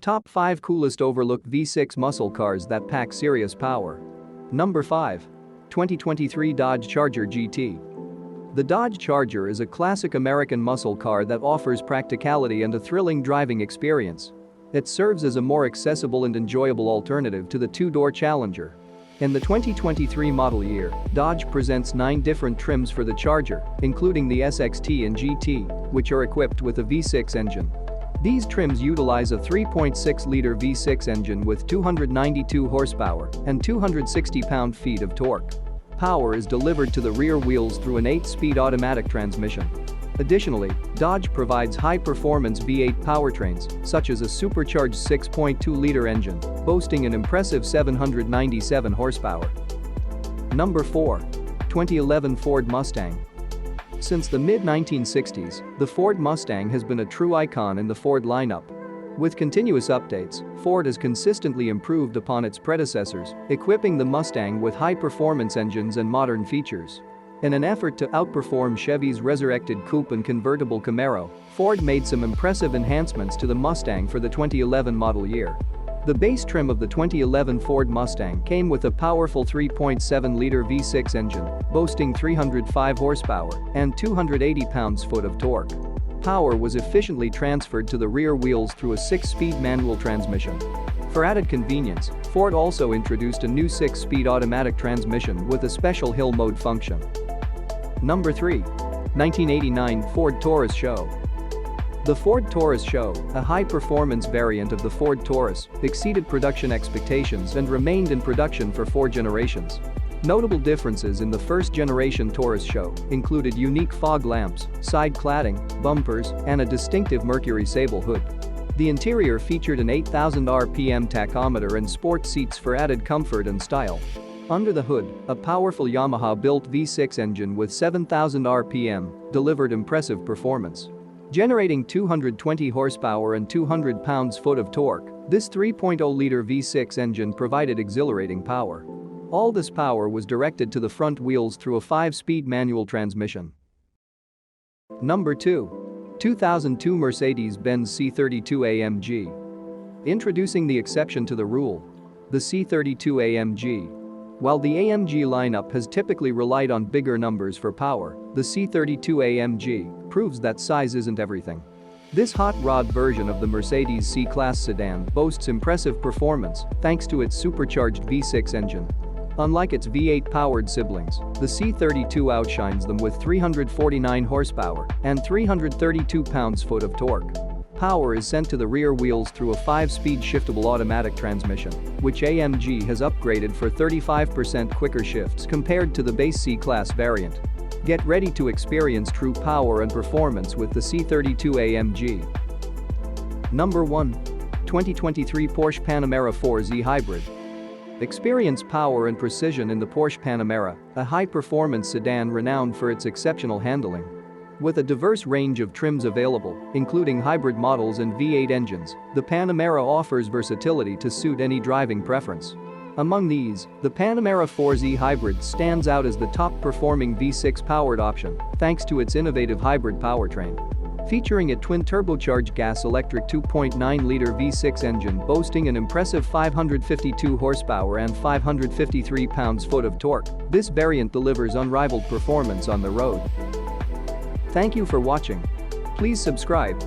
Top 5 Coolest Overlooked V6 Muscle Cars That Pack Serious Power. Number 5. 2023 Dodge Charger GT. The Dodge Charger is a classic American muscle car that offers practicality and a thrilling driving experience. It serves as a more accessible and enjoyable alternative to the two-door Challenger. In the 2023 model year, Dodge presents 9 different trims for the Charger, including the SXT and GT, which are equipped with a V6 engine. These trims utilize a 3.6-liter V6 engine with 292 horsepower and 260 pound-feet of torque. Power is delivered to the rear wheels through an 8-speed automatic transmission. Additionally, Dodge provides high-performance V8 powertrains, such as a supercharged 6.2-liter engine, boasting an impressive 797 horsepower. Number 4. 2011 Ford Mustang. Since the mid-1960s, the Ford Mustang has been a true icon in the Ford lineup. With continuous updates, Ford has consistently improved upon its predecessors, equipping the Mustang with high-performance engines and modern features. In an effort to outperform Chevy's resurrected coupe and convertible Camaro, Ford made some impressive enhancements to the Mustang for the 2011 model year. The base trim of the 2011 Ford Mustang came with a powerful 3.7-liter V6 engine, boasting 305 horsepower and 280 pounds-foot of torque. Power was efficiently transferred to the rear wheels through a 6-speed manual transmission. For added convenience, Ford also introduced a new 6-speed automatic transmission with a special hill mode function. Number 3. 1989 Ford Taurus SHO. The Ford Taurus SHO, a high-performance variant of the Ford Taurus, exceeded production expectations and remained in production for 4 generations. Notable differences in the first-generation Taurus SHO included unique fog lamps, side cladding, bumpers, and a distinctive Mercury Sable hood. The interior featured an 8,000 RPM tachometer and sport seats for added comfort and style. Under the hood, a powerful Yamaha-built V6 engine with 7,000 RPM delivered impressive performance. Generating 220 horsepower and 200 pounds-foot of torque, this 3.0-liter V6 engine provided exhilarating power. All this power was directed to the front wheels through a 5-speed manual transmission. Number 2. 2002 Mercedes-Benz C32 AMG. Introducing the exception to the rule. The C32 AMG. While the AMG lineup has typically relied on bigger numbers for power, the C32 AMG proves that size isn't everything. This hot rod version of the Mercedes C-Class sedan boasts impressive performance thanks to its supercharged V6 engine. Unlike its V8-powered siblings, the C32 outshines them with 349 horsepower and 332 pounds-foot of torque. Power is sent to the rear wheels through a 5-speed shiftable automatic transmission, which AMG has upgraded for 35% quicker shifts compared to the base C-Class variant. Get ready to experience true power and performance with the C32 AMG. Number 1. 2023 Porsche Panamera 4Z Hybrid. Experience power and precision in the Porsche Panamera, a high-performance sedan renowned for its exceptional handling. With a diverse range of trims available, including hybrid models and V8 engines, the Panamera offers versatility to suit any driving preference. Among these, the Panamera 4Z Hybrid stands out as the top-performing V6-powered option, thanks to its innovative hybrid powertrain. Featuring a twin-turbocharged gas-electric 2.9-liter V6 engine boasting an impressive 552 horsepower and 553 pounds-foot of torque, this variant delivers unrivaled performance on the road. Thank you for watching. Please subscribe.